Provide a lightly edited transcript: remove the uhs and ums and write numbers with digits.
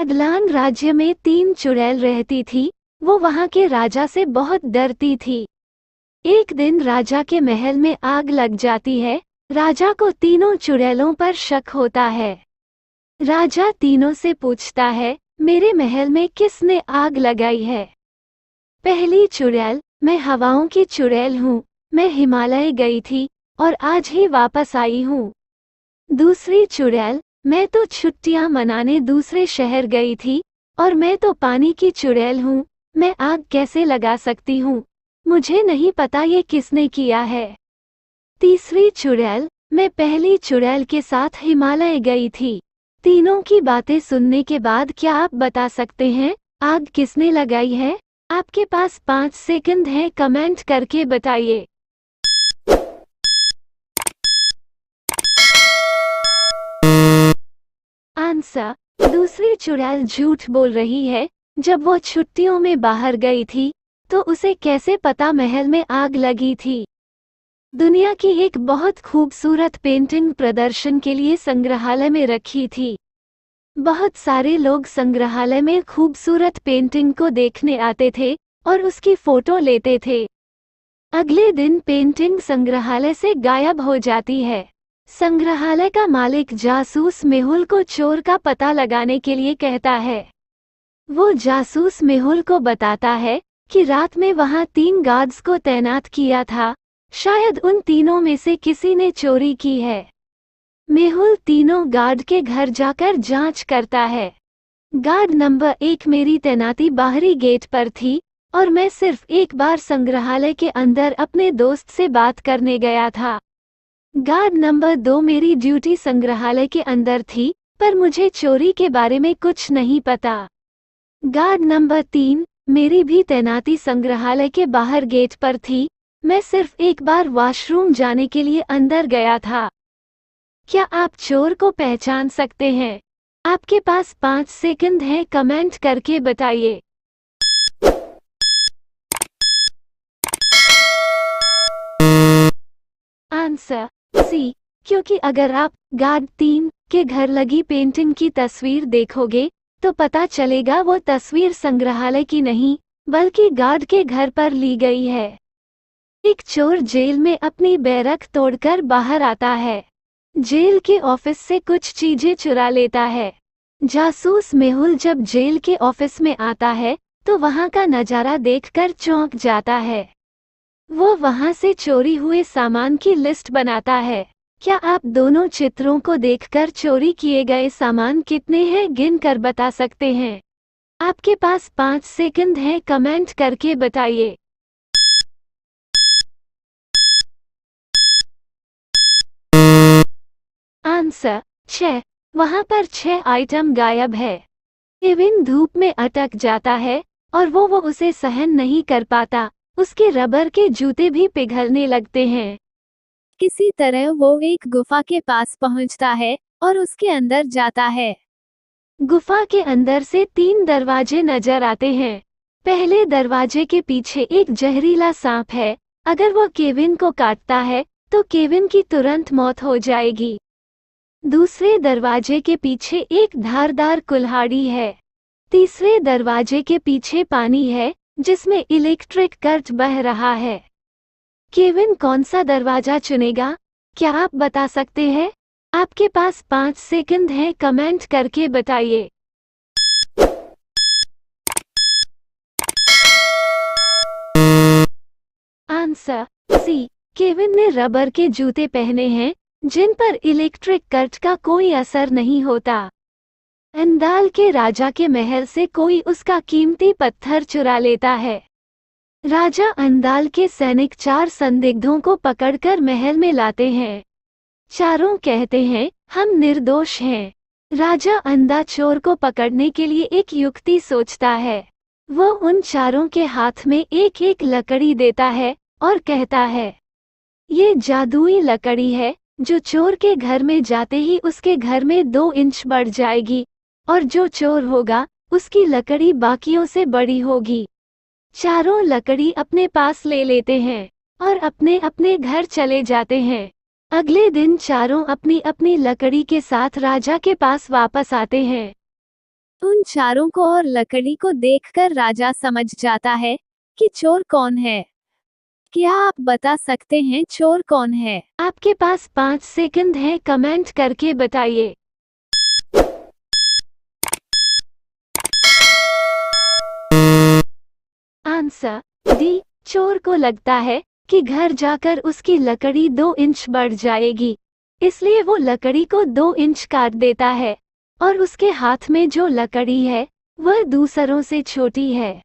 अदलान राज्य में 3 चुड़ैल रहती थी। वो वहाँ के राजा से बहुत डरती थी। एक दिन राजा के महल में आग लग जाती है। राजा को तीनों चुड़ैलों पर शक होता है। राजा तीनों से पूछता है, मेरे महल में किसने आग लगाई है? पहली चुड़ैल, मैं हवाओं की चुड़ैल हूँ। मैं हिमालय गई थी और आज ही वापस आई हूँ। दूसरी चुड़ैल, मैं तो छुट्टियां मनाने दूसरे शहर गई थी और मैं तो पानी की चुड़ैल हूँ। मैं आग कैसे लगा सकती हूँ? मुझे नहीं पता ये किसने किया है। तीसरी चुड़ैल, मैं पहली चुड़ैल के साथ हिमालय गई थी। तीनों की बातें सुनने के बाद क्या आप बता सकते हैं आग किसने लगाई है? आपके पास 5 सेकंड हैं, कमेंट करके बताइए। आंसर, दूसरी चुड़ैल झूठ बोल रही है। जब वो छुट्टियों में बाहर गई थी तो उसे कैसे पता महल में आग लगी थी? दुनिया की एक बहुत खूबसूरत पेंटिंग प्रदर्शन के लिए संग्रहालय में रखी थी। बहुत सारे लोग संग्रहालय में खूबसूरत पेंटिंग को देखने आते थे और उसकी फोटो लेते थे। अगले दिन पेंटिंग संग्रहालय से गायब हो जाती है। संग्रहालय का मालिक जासूस मेहुल को चोर का पता लगाने के लिए कहता है। वो जासूस मेहुल को बताता है कि रात में वहां 3 गार्ड्स को तैनात किया था। शायद उन तीनों में से किसी ने चोरी की है। मेहुल तीनों गार्ड के घर जाकर जांच करता है। गार्ड नंबर 1, मेरी तैनाती बाहरी गेट पर थी और मैं सिर्फ एक बार संग्रहालय के अंदर अपने दोस्त से बात करने गया था। गार्ड नंबर 2, मेरी ड्यूटी संग्रहालय के अंदर थी पर मुझे चोरी के बारे में कुछ नहीं पता। गार्ड नंबर 3, मेरी भी तैनाती संग्रहालय के बाहर गेट पर थी। मैं सिर्फ एक बार वॉशरूम जाने के लिए अंदर गया था। क्या आप चोर को पहचान सकते हैं? आपके पास 5 सेकंड हैं, कमेंट करके बताइए। आंसर, सी, क्योंकि अगर आप गार्ड 3 के घर लगी पेंटिंग की तस्वीर देखोगे तो पता चलेगा वो तस्वीर संग्रहालय की नहीं बल्कि गार्ड के घर पर ली गई है। एक चोर जेल में अपनी बैरक तोड़कर बाहर आता है। जेल के ऑफिस से कुछ चीजें चुरा लेता है। जासूस मेहुल जब जेल के ऑफिस में आता है तो वहां का नजारा देखकर चौंक जाता है। वो वहां से चोरी हुए सामान की लिस्ट बनाता है। क्या आप दोनों चित्रों को देखकर चोरी किए गए सामान कितने हैं गिन कर बता सकते हैं? आपके पास 5 सेकंड हैं, कमेंट करके बताइए। आंसर, 6। वहां पर 6 आइटम गायब है। केविन धूप में अटक जाता है और वो उसे सहन नहीं कर पाता। उसके रबर के जूते भी पिघलने लगते हैं। किसी तरह वो एक गुफा के पास पहुंचता है और उसके अंदर जाता है। गुफा के अंदर से 3 दरवाजे नजर आते हैं। पहले दरवाजे के पीछे एक जहरीला सांप है। अगर वो केविन को काटता है तो केविन की तुरंत मौत हो जाएगी। दूसरे दरवाजे के पीछे एक धारदार कुल्हाड़ी है। तीसरे दरवाजे के पीछे पानी है जिसमें इलेक्ट्रिक करंट बह रहा है। केविन कौन सा दरवाजा चुनेगा? क्या आप बता सकते हैं? आपके पास 5 सेकंड हैं, कमेंट करके बताइए। आंसर, सी, केविन ने रबर के जूते पहने हैं जिन पर इलेक्ट्रिक करंट का कोई असर नहीं होता। अंदाल के राजा के महल से कोई उसका कीमती पत्थर चुरा लेता है। राजा अंदाल के सैनिक 4 संदिग्धों को पकड़कर महल में लाते हैं। चारों कहते हैं, हम निर्दोष हैं। राजा अंधा चोर को पकड़ने के लिए एक युक्ति सोचता है। वो उन चारों के हाथ में एक एक लकड़ी देता है और कहता है, ये जादुई लकड़ी है जो चोर के घर में जाते ही उसके घर में 2 इंच बढ़ जाएगी और जो चोर होगा उसकी लकड़ी बाकियों से बड़ी होगी। चारों लकड़ी अपने पास ले लेते हैं और अपने अपने घर चले जाते हैं। अगले दिन चारों अपनी अपनी लकड़ी के साथ राजा के पास वापस आते हैं। उन चारों को और लकड़ी को देखकर राजा समझ जाता है कि चोर कौन है। क्या आप बता सकते हैं चोर कौन है? आपके पास 5 सेकंड है, कमेंट करके बताइए। Answer D. चोर को लगता है कि घर जाकर उसकी लकड़ी 2 इंच बढ़ जाएगी, इसलिए वो लकड़ी को 2 इंच काट देता है और उसके हाथ में जो लकड़ी है वह दूसरों से छोटी है।